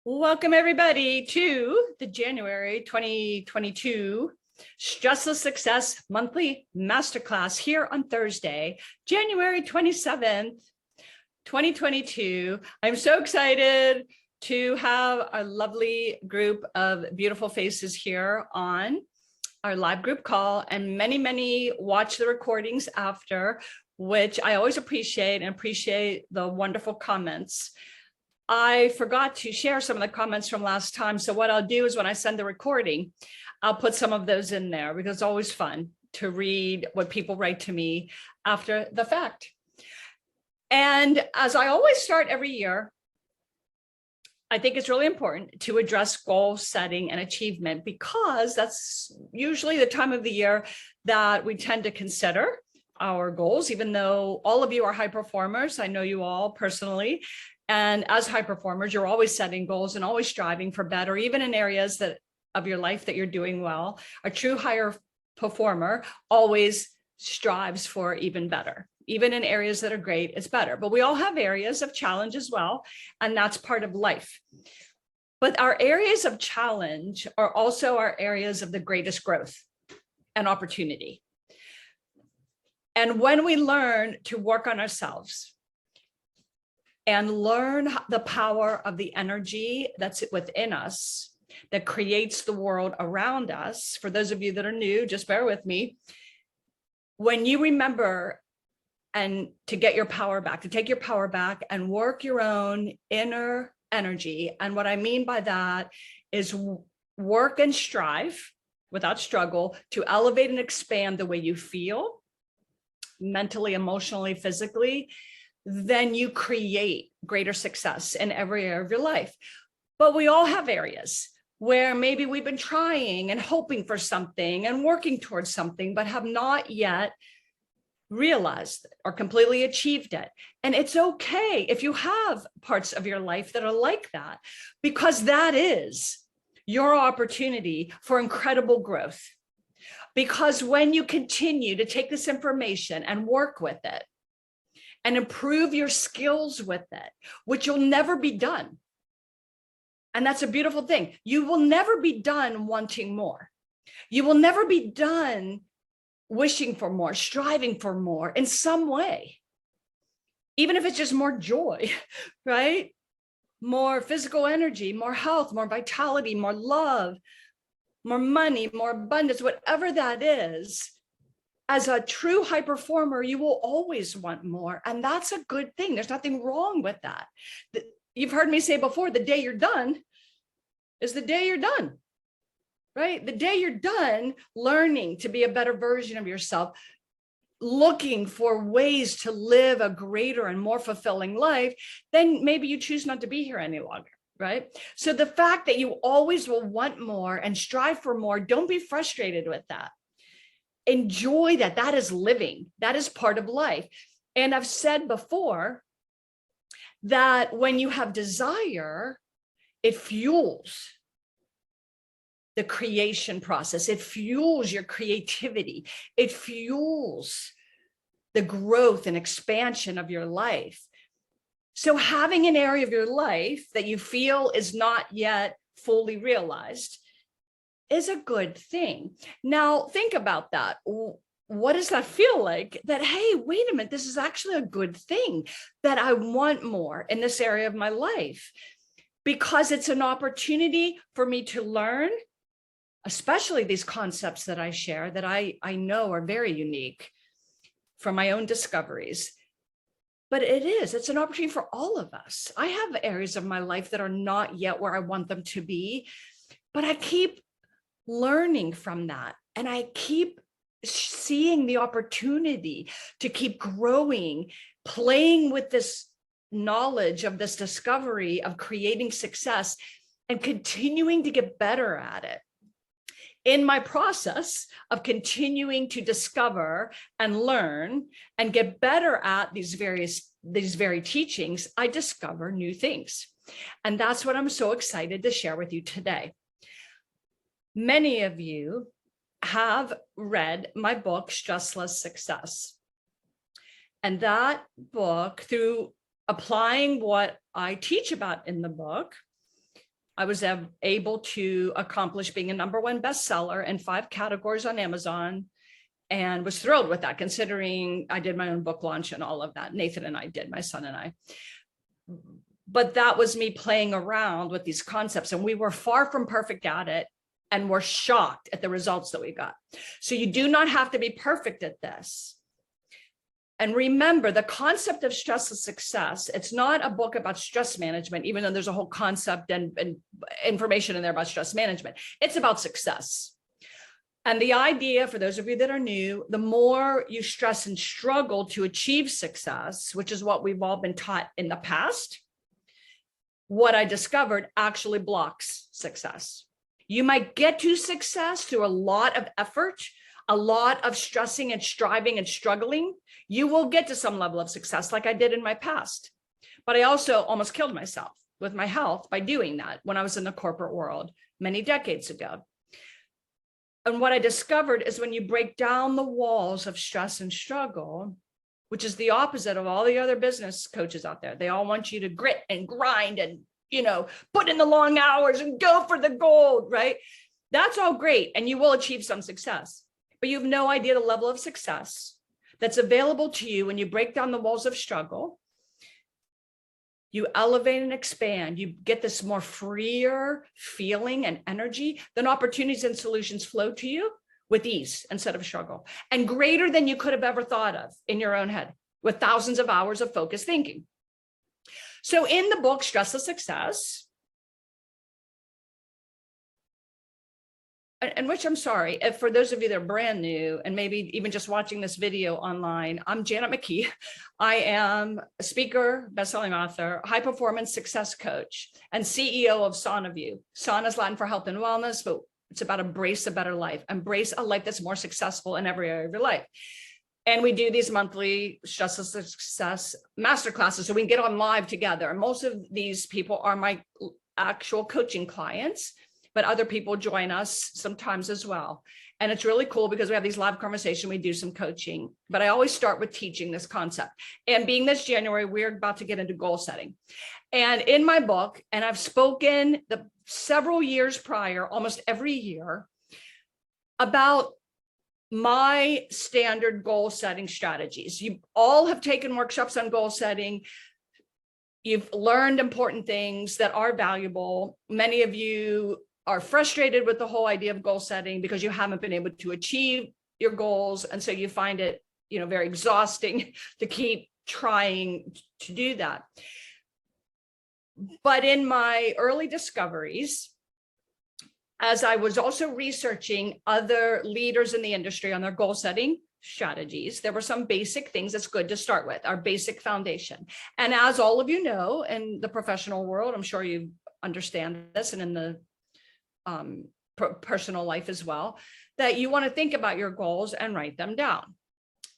Welcome everybody to the January 2022 Stressless Success Monthly Masterclass here on Thursday, January 27th, 2022. I'm so excited to have a lovely group of beautiful faces here on our live group call, and many watch the recordings after, which I always appreciate the wonderful comments. I forgot to share some of the comments from last time. So what I'll do is when I send the recording, I'll put some of those in there because it's always fun to read what people write to me after the fact. And as I always start every year, I think it's really important to address goal setting and achievement, because that's usually the time of the year that we tend to consider our goals, even though all of you are high performers. I know you all personally. And as high performers, you're always setting goals and always striving for better, even in areas of your life that you're doing well. A true higher performer always strives for even better. Even in areas that are great, it's better. But we all have areas of challenge as well, and that's part of life. But our areas of challenge are also our areas of the greatest growth and opportunity. And when we learn to work on ourselves, and learn the power of the energy that's within us that creates the world around us. For those of you that are new, just bear with me. When you remember and to get your power back, to take your power back and work your own inner energy. And what I mean by that is work and strive without struggle to elevate and expand the way you feel mentally, emotionally, physically, then you create greater success in every area of your life. But we all have areas where maybe we've been trying and hoping for something and working towards something, but have not yet realized or completely achieved it. And it's okay if you have parts of your life that are like that, because that is your opportunity for incredible growth. Because when you continue to take this information and work with it, and improve your skills with it, which you'll never be done. And that's a beautiful thing. You will never be done wanting more. You will never be done wishing for more, striving for more in some way. Even if it's just more joy, right? More physical energy, more health, more vitality, more love, more money, more abundance, whatever that is. As a true high performer, you will always want more. And that's a good thing. There's nothing wrong with that. You've heard me say before, the day you're done is the day you're done, right? The day you're done learning to be a better version of yourself, looking for ways to live a greater and more fulfilling life, then maybe you choose not to be here any longer, right? So the fact that you always will want more and strive for more, don't be frustrated with that. Enjoy that. That is living. That is part of life. And I've said before that when you have desire, it fuels the creation process. It fuels your creativity. It fuels the growth and expansion of your life. So having an area of your life that you feel is not yet fully realized is a good thing. Now, think about that. What does that feel like? That, hey, wait a minute, this is actually a good thing, that I want more in this area of my life, because it's an opportunity for me to learn, especially these concepts that I share that I know are very unique from my own discoveries. But it's an opportunity for all of us. I have areas of my life that are not yet where I want them to be, but I keep learning from that. And I keep seeing the opportunity to keep growing, playing with this knowledge of this discovery of creating success and continuing to get better at it. In my process of continuing to discover and learn and get better at these very teachings, I discover new things. And that's what I'm so excited to share with you today. Many of you have read my book, Stressless Success. And that book, through applying what I teach about in the book, I was able to accomplish being a #1 bestseller in 5 categories on Amazon, and was thrilled with that, considering I did my own book launch and all of that. Nathan and I did, my son and I. But that was me playing around with these concepts, and we were far from perfect at it, and we're shocked at the results that we got. So you do not have to be perfect at this. And remember, the concept of Stressless Success, it's not a book about stress management, even though there's a whole concept and information in there about stress management. It's about success. And the idea, for those of you that are new, the more you stress and struggle to achieve success, which is what we've all been taught in the past, what I discovered actually blocks success. You might get to success through a lot of effort, a lot of stressing and striving and struggling. You will get to some level of success like I did in my past. But I also almost killed myself with my health by doing that when I was in the corporate world many decades ago. And what I discovered is when you break down the walls of stress and struggle, which is the opposite of all the other business coaches out there. They all want you to grit and grind and, put in the long hours and go for the gold, right? That's all great. And you will achieve some success, but you have no idea the level of success that's available to you when you break down the walls of struggle. You elevate and expand, you get this more freer feeling and energy, then opportunities and solutions flow to you with ease instead of struggle, and greater than you could have ever thought of in your own head, with thousands of hours of focused thinking. So in the book, Stressless Success, and which I'm sorry, if for those of you that are brand new and maybe even just watching this video online, I'm Janet McKee. I am a speaker, best-selling author, high-performance success coach, and CEO of SanaView. Sana is Latin for health and wellness, but it's about embrace a better life. Embrace a life that's more successful in every area of your life. And we do these monthly Stressless Success masterclasses so we can get on live together. And most of these people are my actual coaching clients, but other people join us sometimes as well. And it's really cool because we have these live conversations, we do some coaching, but I always start with teaching this concept. And being this January, we're about to get into goal setting. And in my book, and I've spoken the several years prior, almost every year, about my standard goal setting strategies. You all have taken workshops on goal setting. You've learned important things that are valuable. Many of you are frustrated with the whole idea of goal setting because you haven't been able to achieve your goals. And so you find it, very exhausting to keep trying to do that. But in my early discoveries, as I was also researching other leaders in the industry on their goal setting strategies, there were some basic things that's good to start with, our basic foundation. And as all of you know, in the professional world, I'm sure you understand this, and in the personal life as well, that you want to think about your goals and write them down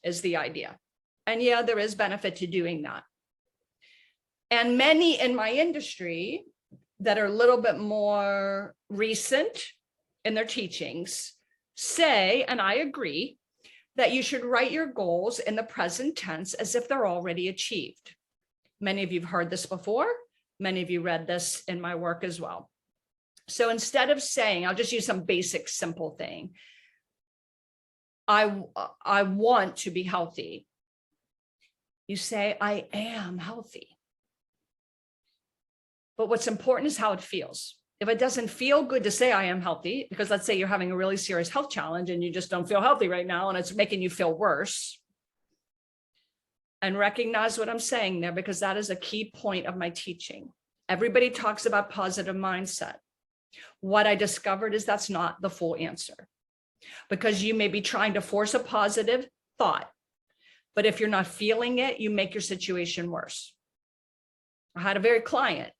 is the idea. And yeah, there is benefit to doing that. And many in my industry that are a little bit more recent in their teachings say, and I agree, that you should write your goals in the present tense as if they're already achieved. Many of you have heard this before. Many of you read this in my work as well. So instead of saying, I'll just use some basic, simple thing. I want to be healthy. You say, I am healthy. But what's important is how it feels. If it doesn't feel good to say I am healthy, because let's say you're having a really serious health challenge and you just don't feel healthy right now and it's making you feel worse, and recognize what I'm saying there, because that is a key point of my teaching. Everybody talks about positive mindset. What I discovered is that's not the full answer, because you may be trying to force a positive thought, but if you're not feeling it, you make your situation worse. I had a client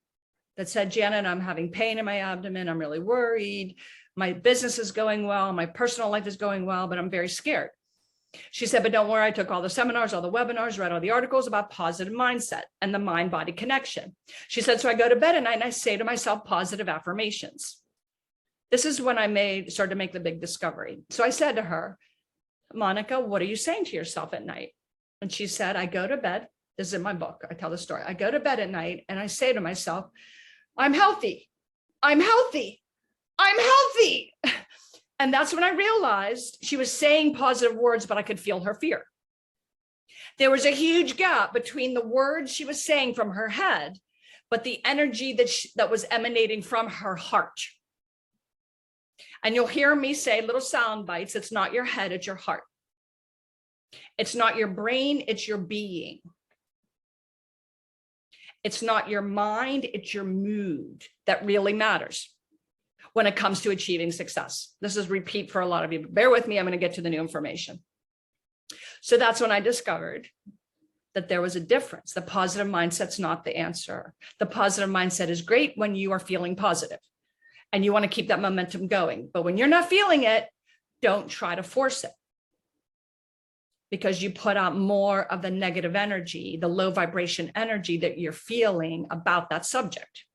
that said, Janet, I'm having pain in my abdomen. I'm really worried. My business is going well. My personal life is going well, but I'm very scared. She said, but don't worry. I took all the seminars, all the webinars, read all the articles about positive mindset and the mind-body connection. She said, so I go to bed at night and I say to myself positive affirmations. This is when I started to make the big discovery. So I said to her, Monica, what are you saying to yourself at night? And she said, I go to bed. This is in my book. I tell the story. I go to bed at night and I say to myself, I'm healthy. I'm healthy. I'm healthy. And that's when I realized she was saying positive words, but I could feel her fear. There was a huge gap between the words she was saying from her head, but the energy that was emanating from her heart. And you'll hear me say little sound bites. It's not your head, it's your heart. It's not your brain, it's your being. It's not your mind, it's your mood that really matters when it comes to achieving success. This is repeat for a lot of you. Bear with me, I'm going to get to the new information. So that's when I discovered that there was a difference. The positive mindset's not the answer. The positive mindset is great when you are feeling positive and you want to keep that momentum going. But when you're not feeling it, don't try to force it, because you put out more of the negative energy, the low vibration energy that you're feeling about that subject.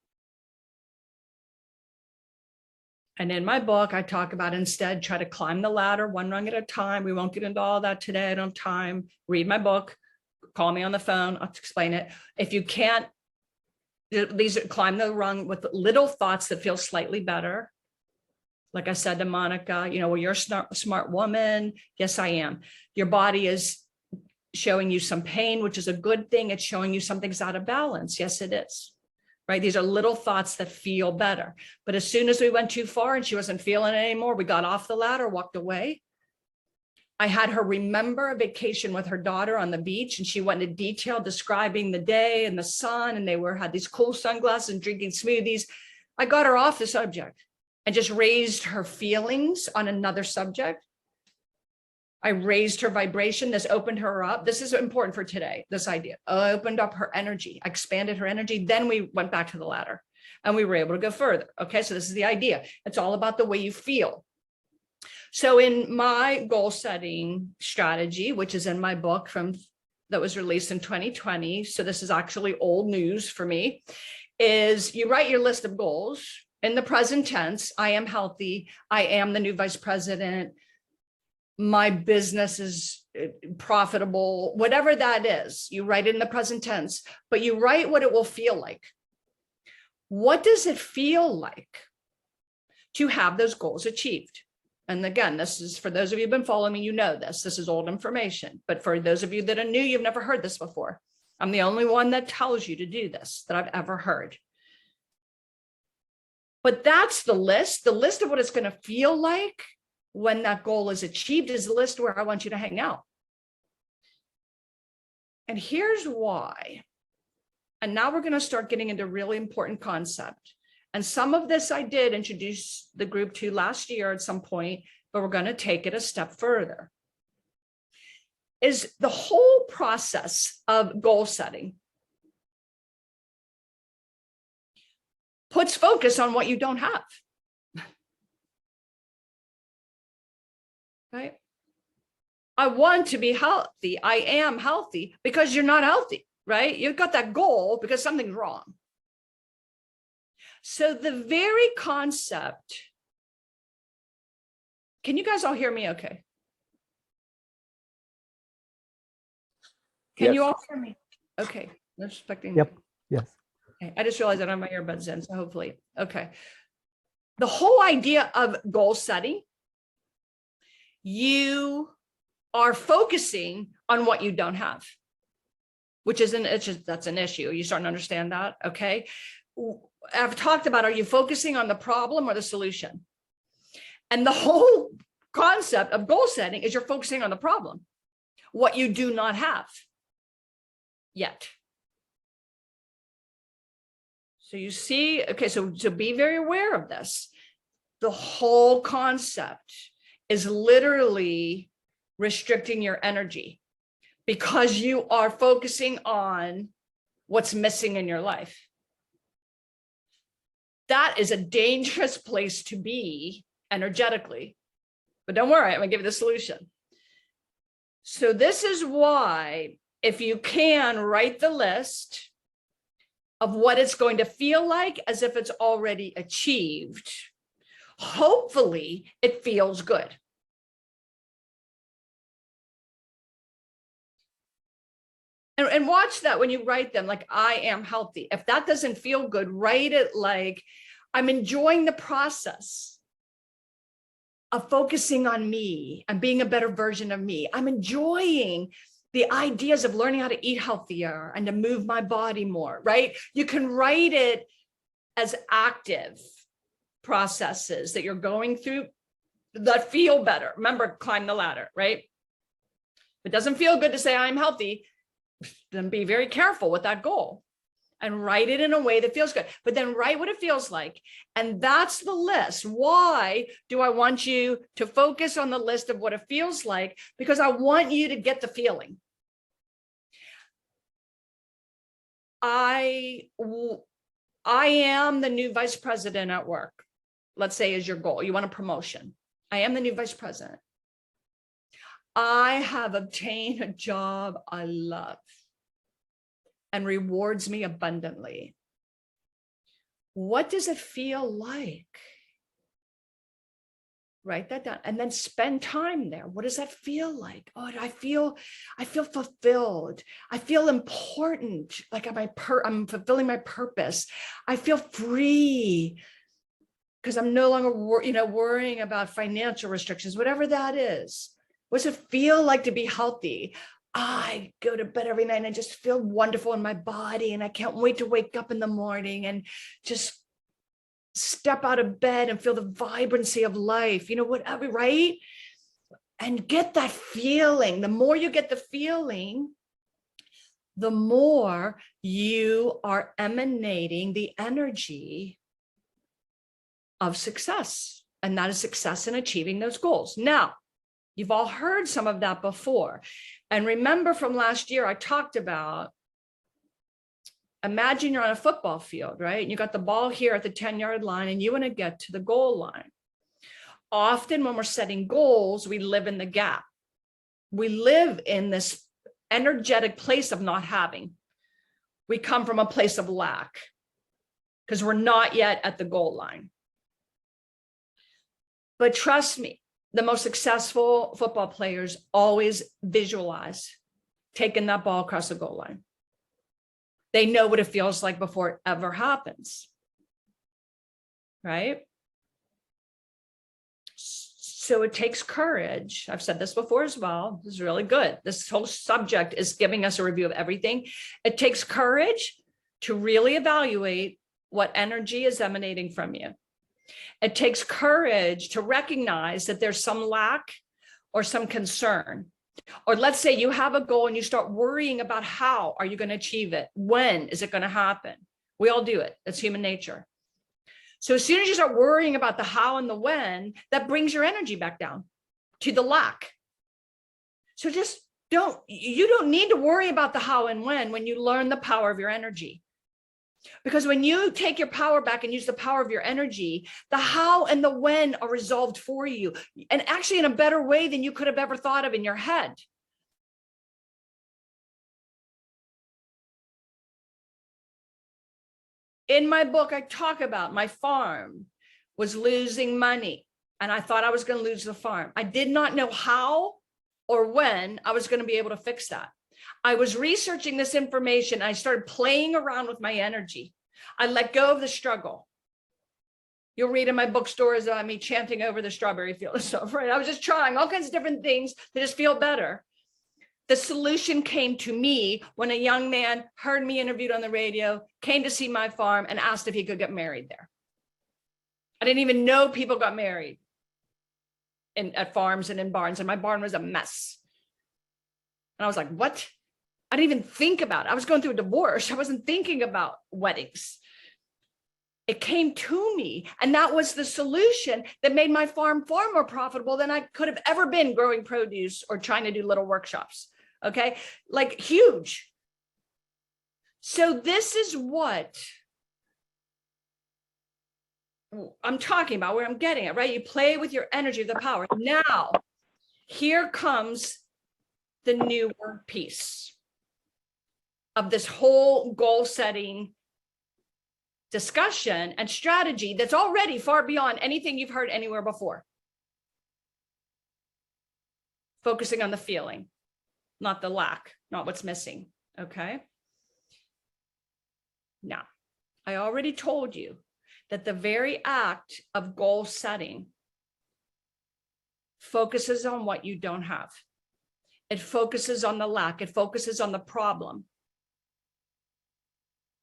And in my book, I talk about instead, try to climb the ladder one rung at a time. We won't get into all that today. I don't have time. Read my book. Call me on the phone. I'll explain it. If you can't, climb the rung with little thoughts that feel slightly better. Like I said to Monica, well, you're a smart woman. Yes, I am. Your body is showing you some pain, which is a good thing. It's showing you something's out of balance. Yes, it is. Right? These are little thoughts that feel better. But as soon as we went too far and she wasn't feeling it anymore, we got off the ladder, walked away. I had her remember a vacation with her daughter on the beach, and she went into detail describing the day and the sun, and they had these cool sunglasses and drinking smoothies. I got her off the subject and just raised her feelings on another subject. I raised her vibration. This opened her up. This is important for today, this idea. I opened up her energy, I expanded her energy. Then we went back to the ladder and we were able to go further. Okay, so this is the idea. It's all about the way you feel. So in my goal setting strategy, which is in my book that was released in 2020, so this is actually old news for me, is you write your list of goals in the present tense. I am healthy. I am the new vice president. My business is profitable, whatever that is, you write it in the present tense, but you write what it will feel like. What does it feel like to have those goals achieved? And again, this is for those of you who've been following me, this is old information, but for those of you that are new, you've never heard this before. I'm the only one that tells you to do this that I've ever heard. But that's the list of what it's going to feel like when that goal is achieved is the list where I want you to hang out. And here's why. And now we're going to start getting into a really important concept. And some of this I did introduce the group to last year at some point, but we're going to take it a step further. Is the whole process of goal setting puts focus on what you don't have. Right? I want to be healthy. I am healthy because you're not healthy, right? You've got that goal because something's wrong. So the very concept, can you guys all hear me okay? Can you all hear me? Okay. I'm expecting. Yep. Yes. Okay. I just realized I don't have my earbuds in, so hopefully. Okay. The whole idea of goal setting, you are focusing on what you don't have, which isn't, that's an issue. You starting to understand that? Okay. I've talked about, are you focusing on the problem or the solution? And the whole concept of goal setting is you're focusing on the problem, what you do not have yet. So you see, okay, so be very aware of this. The whole concept is literally restricting your energy because you are focusing on what's missing in your life. That is a dangerous place to be energetically, but don't worry, I'm gonna give you the solution. So this is why, if you can, write the list of what it's going to feel like as if it's already achieved. Hopefully it feels good. And watch that when you write them, like, I am healthy. If that doesn't feel good, write it like, I'm enjoying the process of focusing on me and being a better version of me. I'm enjoying the ideas of learning how to eat healthier and to move my body more, right? You can write it as active processes that you're going through that feel better. Remember, climb the ladder, right? If it doesn't feel good to say I'm healthy, then be very careful with that goal and write it in a way that feels good, but then write what it feels like. And that's the list. Why do I want you to focus on the list of what it feels like? Because I want you to get the feeling. I am the new vice president at work. Let's say is your goal. You want a promotion. I am the new vice president. I have obtained a job I love and rewards me abundantly. What does it feel like? Write that down and then spend time there. What does that feel like? Oh, I feel fulfilled. I feel important. Like I'm fulfilling my purpose. I feel free because I'm no longer worrying about financial restrictions, whatever that is. What does it feel like to be healthy? I go to bed every night and I just feel wonderful in my body and I can't wait to wake up in the morning and just step out of bed and feel the vibrancy of life, whatever, right? And get that feeling. The more you get the feeling, the more you are emanating the energy of success. And that is success in achieving those goals. Now, you've all heard some of that before. And remember from last year, I talked about, imagine you're on a football field, right? And you got the ball here at the 10-yard line and you want to get to the goal line. Often when we're setting goals, we live in the gap. We live in this energetic place of not having. We come from a place of lack because we're not yet at the goal line. But trust me, the most successful football players always visualize taking that ball across the goal line. They know what it feels like before it ever happens, right? So it takes courage. I've said this before as well. This is really good. This whole subject is giving us a review of everything. It takes courage to really evaluate what energy is emanating from you. It takes courage to recognize that there's some lack or some concern. Or let's say you have a goal and you start worrying about how are you going to achieve it? When is it going to happen? We all do it. It's human nature. So as soon as you start worrying about the how and the when, that brings your energy back down to the lack. So you don't need to worry about the how and when you learn the power of your energy. Because when you take your power back and use the power of your energy, the how and the when are resolved for you. And actually in a better way than you could have ever thought of in your head. In my book, I talk about my farm was losing money. And I thought I was going to lose the farm. I did not know how or when I was going to be able to fix that. I was researching this information. I started playing around with my energy. I let go of the struggle. You'll read in my book stories about me chanting over the strawberry field and stuff, right? I was just trying all kinds of different things to just feel better. The solution came to me when a young man heard me interviewed on the radio, came to see my farm and asked if he could get married there. I didn't even know people got married at farms and in barns, and my barn was a mess. And I was like, what? I didn't even think about it. I was going through a divorce. I wasn't thinking about weddings. It came to me. And that was the solution that made my farm far more profitable than I could have ever been growing produce or trying to do little workshops. Okay. Like huge. So this is what I'm talking about, where I'm getting it, right? You play with your energy, the power. Now, here comes the newer piece of this whole goal setting discussion and strategy that's already far beyond anything you've heard anywhere before. Focusing on the feeling, not the lack, not what's missing. Okay. Now, I already told you that the very act of goal setting focuses on what you don't have. It focuses on the lack. It focuses on the problem.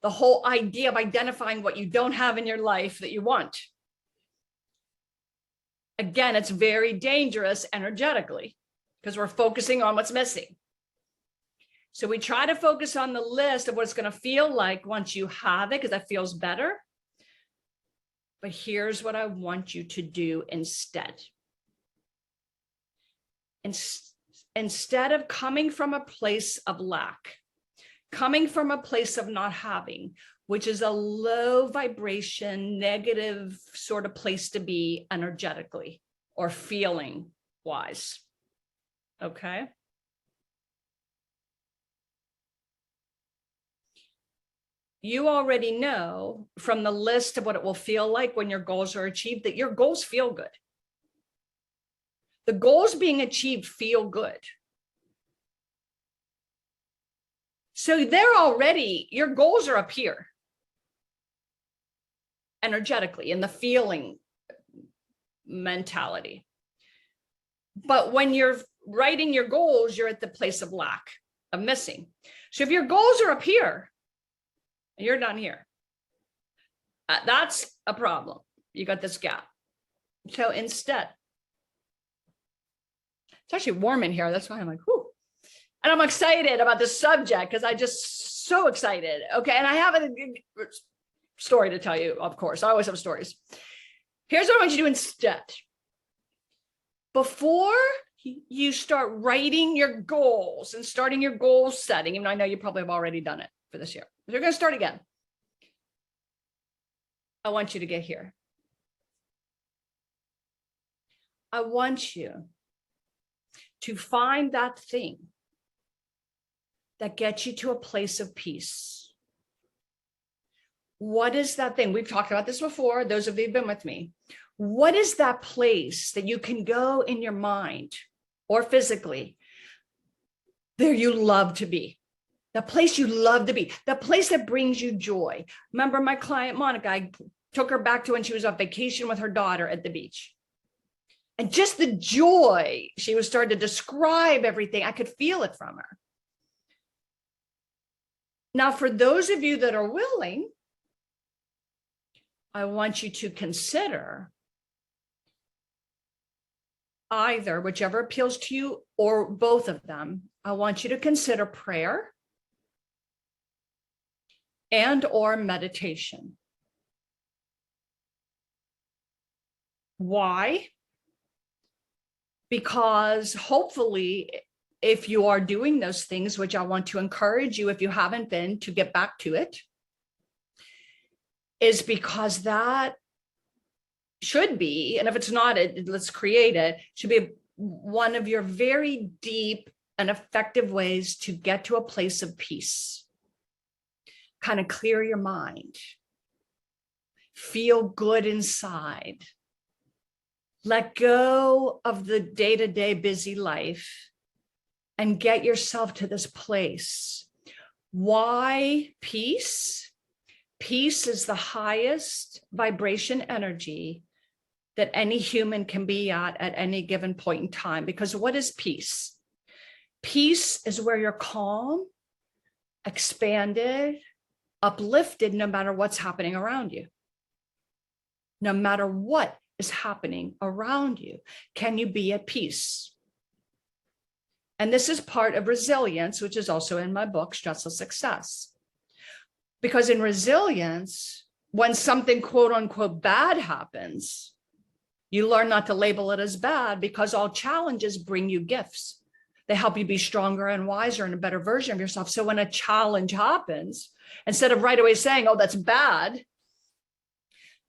The whole idea of identifying what you don't have in your life that you want. Again, it's very dangerous energetically because we're focusing on what's missing. So we try to focus on the list of what it's going to feel like once you have it, because that feels better. But here's what I want you to do instead. Instead of coming from a place of lack, coming from a place of not having, which is a low vibration, negative sort of place to be energetically or feeling wise. Okay. You already know from the list of what it will feel like when your goals are achieved that your goals feel good. The goals being achieved feel good. So they're already, your goals are up here energetically in the feeling mentality. But when you're writing your goals, you're at the place of lack, of missing. So if your goals are up here, and you're down here, that's a problem. You got this gap. So instead, it's actually warm in here. That's why I'm like, whoo. And I'm excited about this subject because I just so excited. Okay. And I have a story to tell you, of course. I always have stories. Here's what I want you to do instead. Before you start writing your goals and starting your goal setting, even though I know you probably have already done it for this year, but you're going to start again. I want you to get here. I want you to find that thing that gets you to a place of peace. What is that thing? We've talked about this before. Those of you who've been with me. What is that place that you can go in your mind or physically there you love to be? The place you love to be, the place that brings you joy. Remember my client, Monica, I took her back to when she was on vacation with her daughter at the beach. And just the joy, she was starting to describe everything. I could feel it from her. Now, for those of you that are willing, I want you to consider either, whichever appeals to you, or both of them. I want you to consider prayer and or meditation. Why? Because hopefully, if you are doing those things, which I want to encourage you, if you haven't been, to get back to it, is because that should be, and if it's not, let's create it, should be one of your very deep and effective ways to get to a place of peace. Kind of clear your mind. Feel good inside. Let go of the day-to-day busy life and get yourself to this place. Why peace? Peace is the highest vibration energy that any human can be at any given point in time. Because what is peace? Peace is where you're calm, expanded, uplifted, no matter what's happening around you. No matter what is happening around you, can you be at peace? And this is part of resilience, which is also in my book, Stressless Success. Because in resilience, when something quote unquote bad happens, you learn not to label it as bad, because all challenges bring you gifts. They help you be stronger and wiser and a better version of yourself. So when a challenge happens, instead of right away saying, oh, that's bad,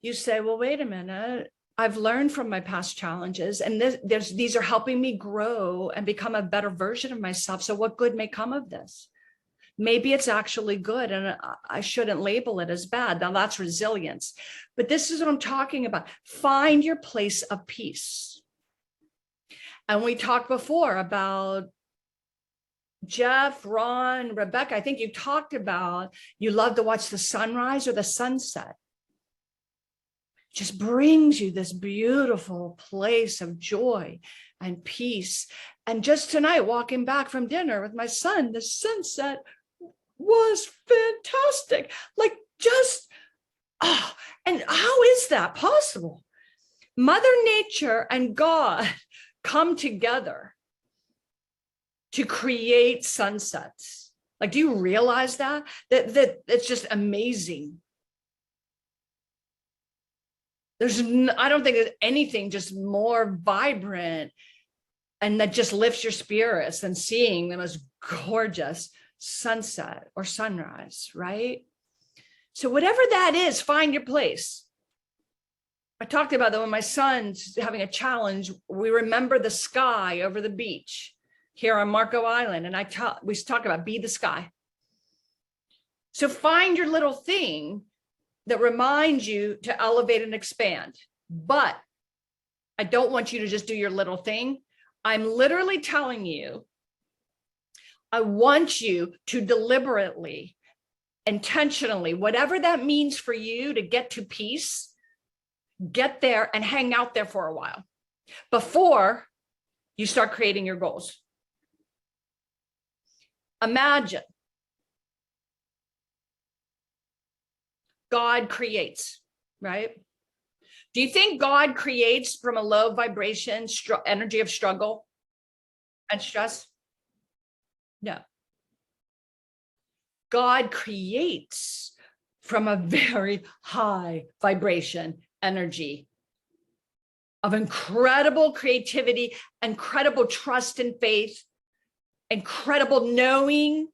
you say, well, wait a minute. I've learned from my past challenges, and these are helping me grow and become a better version of myself. So what good may come of this? Maybe it's actually good, and I shouldn't label it as bad. Now that's resilience. But this is what I'm talking about. Find your place of peace. And we talked before about Jeff, Ron, Rebecca. I think you talked about you love to watch the sunrise or the sunset. just brings you this beautiful place of joy and peace. And just tonight, walking back from dinner with my son, the sunset was fantastic. Like just, oh, and how is that possible? Mother Nature and God come together to create sunsets. Like, do you realize that it's just amazing? I don't think there's anything just more vibrant and that just lifts your spirits than seeing the most gorgeous sunset or sunrise, right? So whatever that is, find your place. I talked about that when my son's having a challenge. We remember the sky over the beach here on Marco Island. And we talk about be the sky. So find your little thing that reminds you to elevate and expand. But I don't want you to just do your little thing. I'm literally telling you, I want you to deliberately, intentionally, whatever that means for you to get to peace, get there and hang out there for a while before you start creating your goals. Imagine God creates, right? Do you think God creates from a low vibration, energy of struggle and stress? No. God creates from a very high vibration energy of incredible creativity, incredible trust and faith, incredible knowing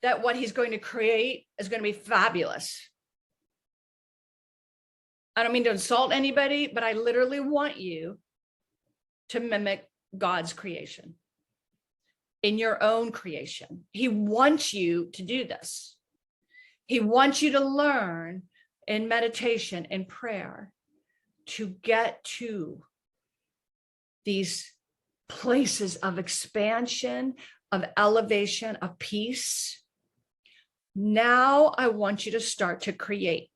that what he's going to create is going to be fabulous. I don't mean to insult anybody, but I literally want you to mimic God's creation in your own creation. He wants you to do this. He wants you to learn in meditation and prayer to get to these places of expansion, of elevation, of peace. Now I want you to start to create.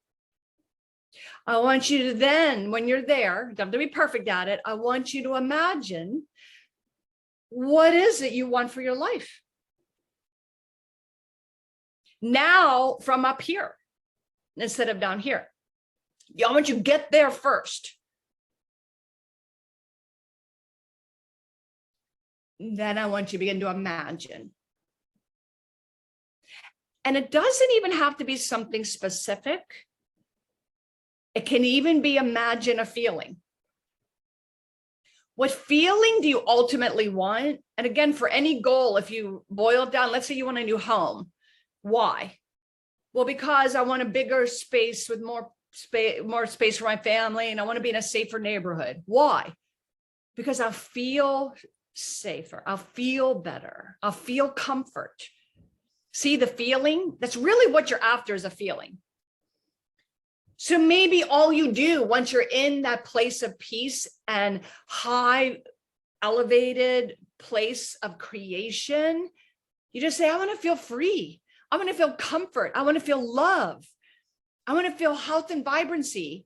I want you to then, when you're there, don't have to be perfect at it, I want you to imagine what is it you want for your life? Now from up here, instead of down here. I want you to get there first. Then I want you to begin to imagine. And it doesn't even have to be something specific. It can even be imagine a feeling. What feeling do you ultimately want? And again, for any goal, if you boil it down, let's say you want a new home. Why? Well, because I want a bigger space with more space for my family, and I want to be in a safer neighborhood. Why? Because I'll feel safer. I'll feel better. I'll feel comfort. See the feeling? That's really what you're after, is a feeling. So maybe all you do once you're in that place of peace and high elevated place of creation, you just say, I want to feel free. I want to feel comfort. I want to feel love. I want to feel health and vibrancy.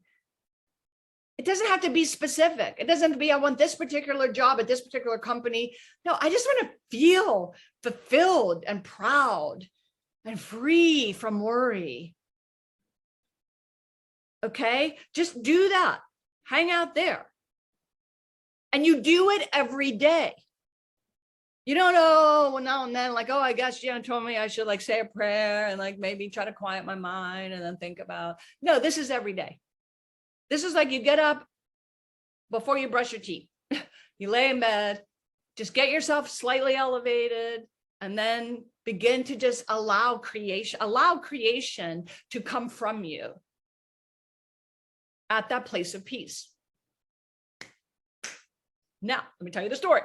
It doesn't have to be specific. It doesn't have to be, I want this particular job at this particular company. No, I just want to feel fulfilled and proud and free from worry. Okay, just do that. Hang out there. And you do it every day. You don't know now and then, like, oh, I guess Janet told me I should like say a prayer and like maybe try to quiet my mind and then think about. No, this is every day. This is like you get up before you brush your teeth. You lay in bed, just get yourself slightly elevated, and then begin to just allow creation to come from you at that place of peace. Now, let me tell you the story.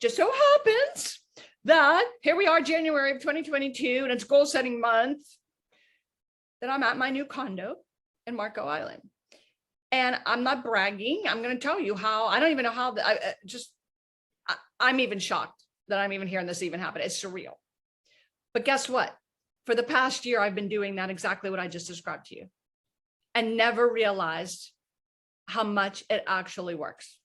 Just so happens that here we are, January of 2022, and it's goal setting month, that I'm at my new condo in Marco Island. And I'm not bragging. I'm going to tell you how. I don't even know how. I'm even shocked that I'm even hearing this even happen. It's surreal. But guess what? For the past year, I've been doing that exactly what I just described to you. and never realized how much it actually works.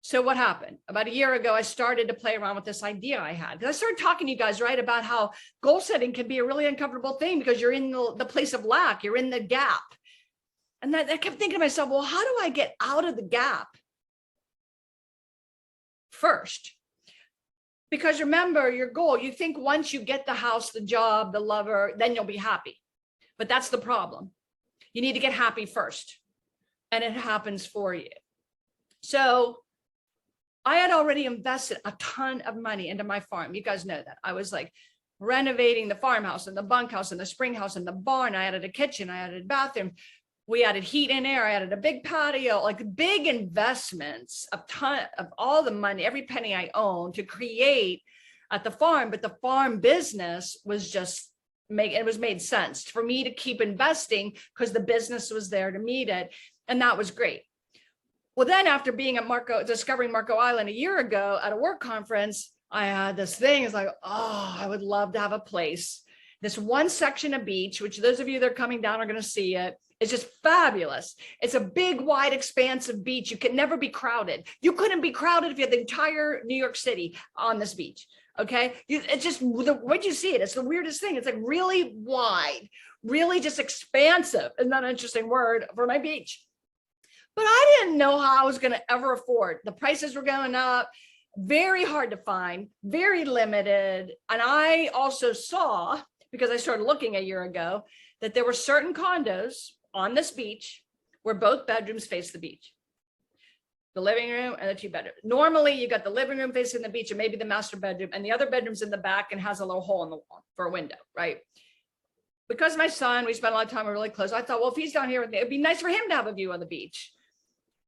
So what happened? About a year ago, I started to play around with this idea I had. Because I started talking to you guys, right, about how goal setting can be a really uncomfortable thing because you're in the place of lack, you're in the gap. And I kept thinking to myself, well, how do I get out of the gap first? Because remember your goal, you think once you get the house, the job, the lover, then you'll be happy. But that's the problem. You need to get happy first, and it happens for you. So I had already invested a ton of money into my farm. You guys know that. I was like renovating the farmhouse and the bunkhouse and the spring house and the barn. I added a kitchen, I added a bathroom. We added heat and air. I added a big patio, like big investments, a ton of all the money, every penny I owned to create at the farm. But the farm business was just it was made sense for me to keep investing because the business was there to meet it. And that was great. Well, then after being at discovering Marco Island a year ago at a work conference, I had this thing. It's like, oh, I would love to have a place. This one section of beach, which those of you that are coming down are going to see it. It's just fabulous. It's a big, wide, expansive beach. You can never be crowded. You couldn't be crowded if you had the entire New York City on this beach. Okay. It's just, where'd you see it? It's the weirdest thing. It's like really wide, really just expansive. Isn't that an interesting word for my beach? But I didn't know how I was going to ever afford. The prices were going up, very hard to find, very limited. And I also saw, because I started looking a year ago, that there were certain condos on this beach where both bedrooms face the beach. The living room and the two bedrooms. Normally you got the living room facing the beach and maybe the master bedroom, and the other bedroom's in the back and has a little hole in the wall for a window, right? Because my son, we spent a lot of time really close. I thought, well, if he's down here with me, it'd be nice for him to have a view on the beach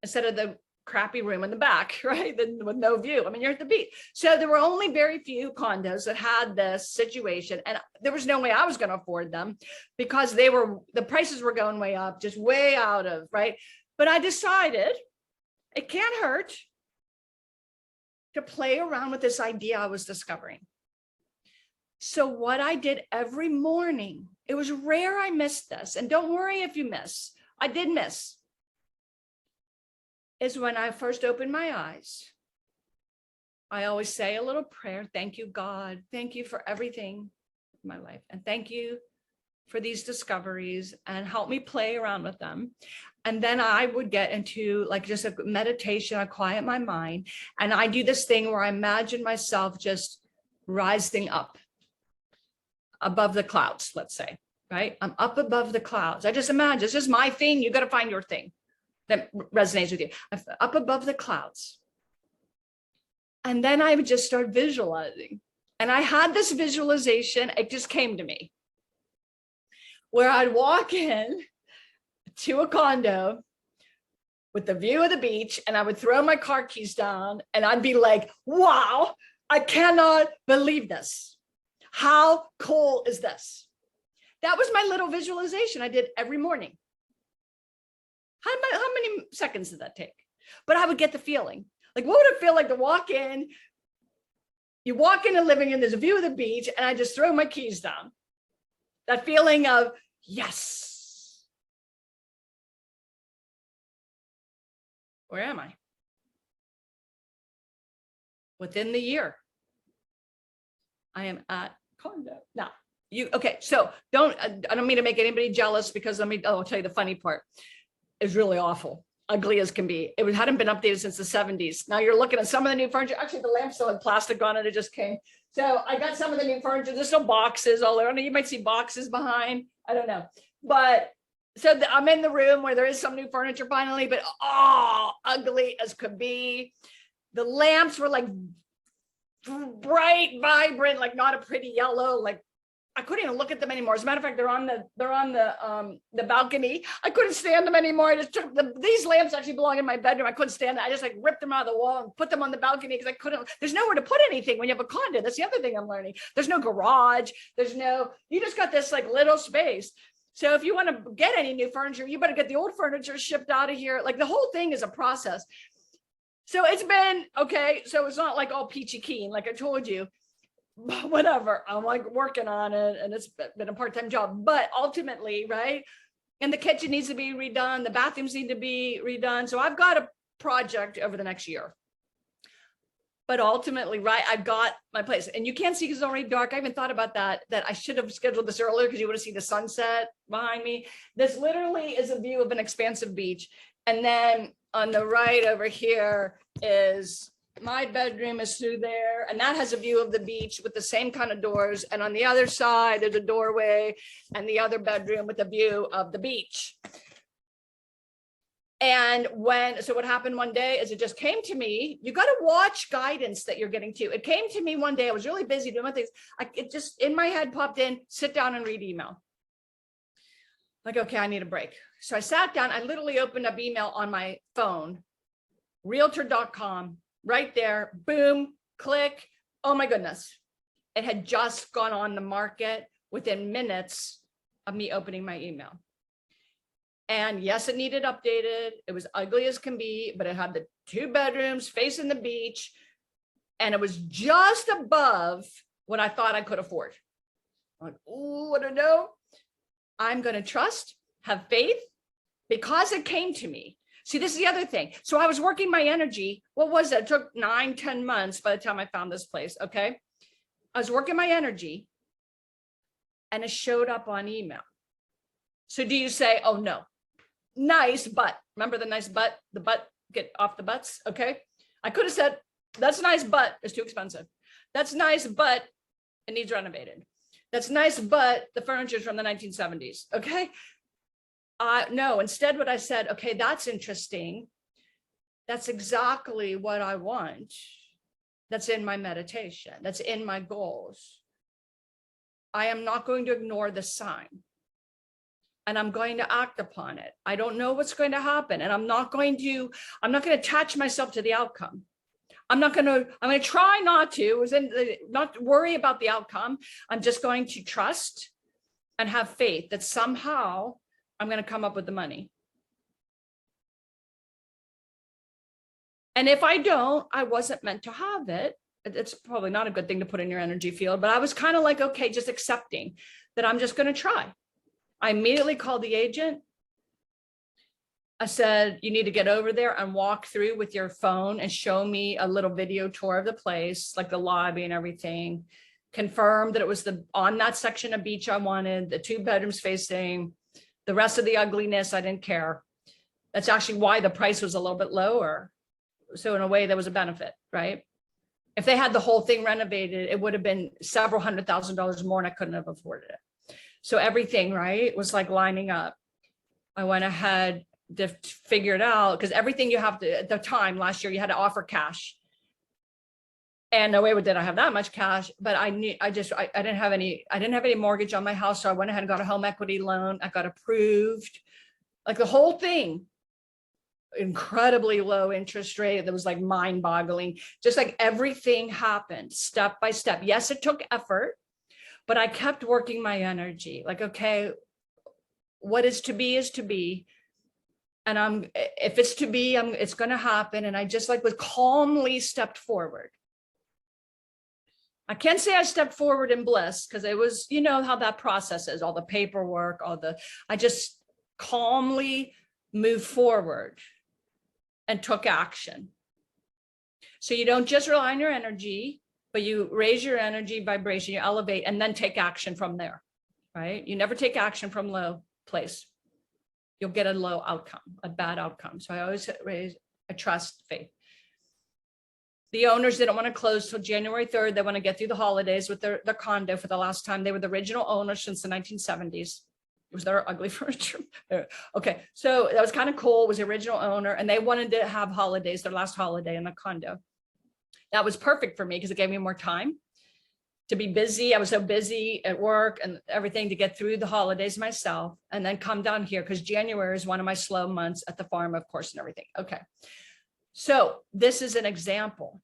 instead of the crappy room in the back, right? With no view. I mean, you're at the beach. So there were only very few condos that had this situation. And there was no way I was going to afford them because the prices were going way up, just way out of, right? But I decided it can't hurt to play around with this idea I was discovering. So what I did every morning, it was rare I missed this. And don't worry if you miss, I did miss. Is when I first opened my eyes, I always say a little prayer. Thank you, God. Thank you for everything in my life. And thank you for these discoveries, and help me play around with them. And then I would get into like just a meditation, I quiet my mind. And I do this thing where I imagine myself just rising up above the clouds, let's say, right? I'm up above the clouds. I just imagine, this is my thing. You got to find your thing that resonates with you. I'm up above the clouds. And then I would just start visualizing. And I had this visualization, it just came to me, where I'd walk in to a condo with the view of the beach, and I would throw my car keys down and I'd be like, wow, I cannot believe this. How cool is this? That was my little visualization I did every morning. How many seconds did that take? But I would get the feeling. Like, what would it feel like to walk in? You walk in the living room, there's a view of the beach, and I just throw my keys down. That feeling of, yes. Where am I? Within the year, I am at condo. Now, okay, so I don't mean to make anybody jealous, because I'll tell you the funny part. Is really awful, ugly as can be. It hadn't been updated since the 70s. Now you're looking at some of the new furniture. Actually, the lamp still had plastic on it. It just came. So I got some of the new furniture. There's still boxes all around. You might see boxes behind. I don't know. But so I'm in the room where there is some new furniture finally, but ugly as could be. The lamps were like bright, vibrant, like not a pretty yellow, like I couldn't even look at them anymore. As a matter of fact, they're on the balcony. I couldn't stand them anymore. I just took these lamps actually belong in my bedroom. I couldn't stand it. I just like ripped them out of the wall and put them on the balcony because I couldn't. There's nowhere to put anything when you have a condo. That's the other thing I'm learning. There's no garage. You just got this like little space. So if you want to get any new furniture, you better get the old furniture shipped out of here. Like the whole thing is a process. So it's been okay. So it's not like all peachy keen, like I told you. Whatever, I'm like working on it, and it's been a part-time job, but ultimately, right, and the kitchen needs to be redone. The bathrooms need to be redone. So I've got a project over the next year. But ultimately, right, I've got my place, and you can't see because it's already dark. I even thought about that I should have scheduled this earlier because you want to see the sunset behind me. This literally is a view of an expansive beach. And then on the right over here is my bedroom is through there, and that has a view of the beach with the same kind of doors. And on the other side, there's a doorway and the other bedroom with a view of the beach. And so what happened one day is it just came to me. You got to watch guidance that you're getting to. It came to me one day. I was really busy doing my things. It just in my head popped in, sit down and read email. Like, okay, I need a break. So I sat down. I literally opened up email on my phone, realtor.com, right there. Boom, click. Oh my goodness. It had just gone on the market within minutes of me opening my email. And yes, it needed updated. It was ugly as can be, but it had the 2 bedrooms facing the beach. And it was just above what I thought I could afford. I'm like, ooh, I don't know. I'm going to trust, have faith, because it came to me. See, this is the other thing. So I was working my energy. What was it? It took 9-10 months by the time I found this place. Okay. I was working my energy and it showed up on email. So do you say, oh no, nice, but remember the nice, but the butt, get off the butts. Okay. I could have said, that's nice, but it's too expensive. That's nice, but it needs renovated. That's nice, but the furniture is from the 1970s. Okay. No, instead what I said, okay, that's interesting. That's exactly what I want. That's in my meditation. That's in my goals. I am not going to ignore the sign. And I'm going to act upon it. I don't know what's going to happen. And I'm not going to attach myself to the outcome. I'm going to try not worry about the outcome. I'm just going to trust and have faith that somehow I'm going to come up with the money. And if I don't, I wasn't meant to have it. It's probably not a good thing to put in your energy field, but I was kind of like, okay, just accepting that I'm just going to try. I immediately called the agent. I said, you need to get over there and walk through with your phone and show me a little video tour of the place, like the lobby and everything. Confirmed that it was on that section of beach I wanted, the 2 bedrooms facing. The rest of the ugliness, I didn't care. That's actually why the price was a little bit lower. So in a way, there was a benefit, right? If they had the whole thing renovated, it would have been several $100,000 more and I couldn't have afforded it. So everything, right, was like lining up. I went ahead to figure it out because everything you have to, at the time last year, you had to offer cash. And no way did I have that much cash, but I didn't have any mortgage on my house. So I went ahead and got a home equity loan. I got approved, like the whole thing. Incredibly low interest rate. That was like mind boggling. Just like everything happened step by step. Yes, it took effort, but I kept working my energy. Like, okay, what is to be is to be. And if it's to be, it's going to happen. And I just was calmly stepped forward. I can't say I stepped forward in bliss because it was, you know how that process is, all the paperwork, I just calmly moved forward and took action. So you don't just rely on your energy, but you raise your energy vibration, you elevate, and then take action from there, right? You never take action from low place. You'll get a low outcome, a bad outcome. So I always raise a trust, faith. The owners didn't want to close till January 3rd. They want to get through the holidays with their condo for the last time. They were the original owners since the 1970s. It was their ugly furniture. Okay, so that was kind of cool. It was the original owner, and they wanted to have holidays, their last holiday in the condo. That was perfect for me because it gave me more time to be busy. I was so busy at work and everything to get through the holidays myself and then come down here because January is one of my slow months at the farm, of course, and everything. Okay. So this is an example.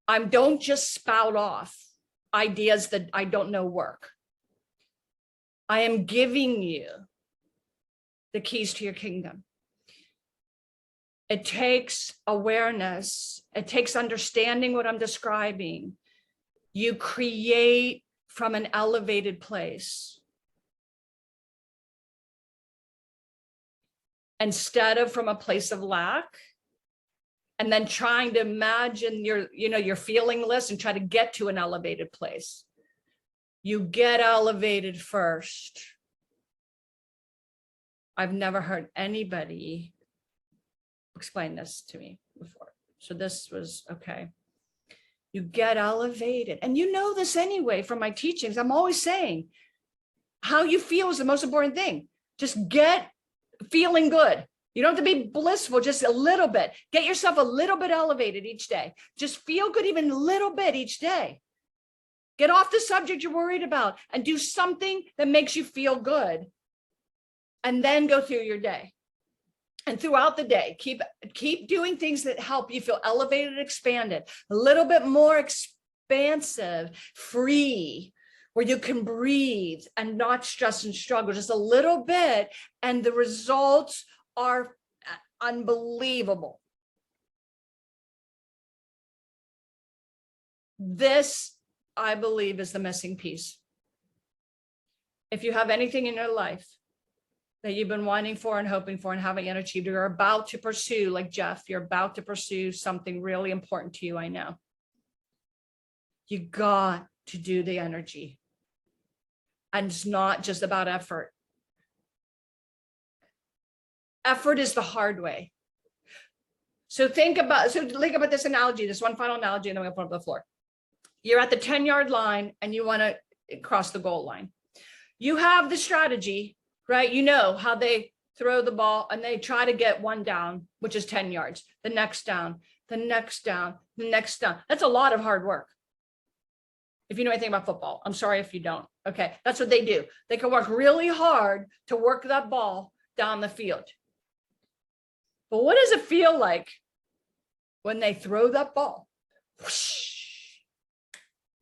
I don't just spout off ideas that I don't know work. I am giving you the keys to your kingdom. It takes awareness. It takes understanding what I'm describing. You create from an elevated place. instead of from a place of lack. And then trying to imagine your feeling list and try to get to an elevated place. You get elevated first. I've never heard anybody explain this to me before. So this was okay. You get elevated. And you know this anyway from my teachings. I'm always saying how you feel is the most important thing. Just get feeling good. You don't have to be blissful, just a little bit. Get yourself a little bit elevated each day. Just feel good even a little bit each day. Get off the subject you're worried about and do something that makes you feel good. And then go through your day. And throughout the day, keep doing things that help you feel elevated, expanded, a little bit more expansive, free, where you can breathe and not stress and struggle just a little bit. And the results are unbelievable. This, I believe, is the missing piece. If you have anything in your life that you've been wanting for and hoping for and haven't yet achieved, you're about to pursue, like Jeff, you're about to pursue something really important to you, I know. You got to do the energy. And it's not just about effort. Effort is the hard way. So think about this analogy, this one final analogy, and then we'll put it on the floor. You're at the 10-yard line and you want to cross the goal line. You have the strategy, right? You know how they throw the ball and they try to get one down, which is 10 yards, the next down, the next down, the next down. That's a lot of hard work. If you know anything about football, I'm sorry if you don't. Okay, that's what they do. They can work really hard to work that ball down the field. But what does it feel like when they throw that ball? Whoosh,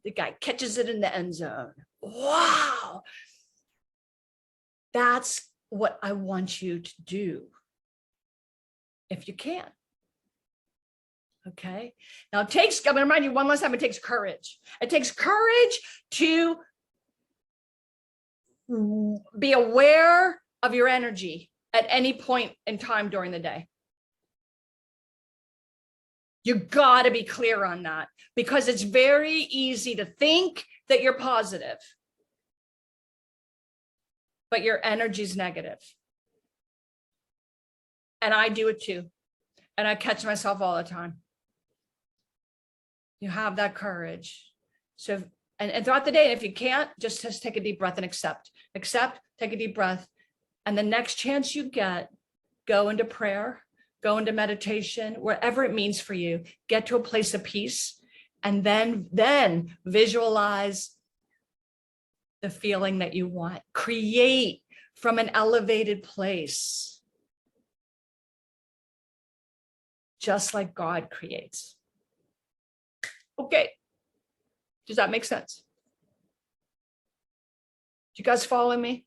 the guy catches it in the end zone. Wow. That's what I want you to do, if you can. Okay. Now I'm going to remind you one last time, it takes courage. It takes courage to be aware of your energy at any point in time during the day. You got to be clear on that, because it's very easy to think that you're positive, but your energy is negative. And I do it too. And I catch myself all the time. You have that courage. So, and throughout the day, if you can't, just take a deep breath and accept, take a deep breath. And the next chance you get, go into prayer, go into meditation, wherever it means for you, get to a place of peace, and then visualize the feeling that you want. Create from an elevated place, just like God creates. Okay, does that make sense? Do you guys follow me?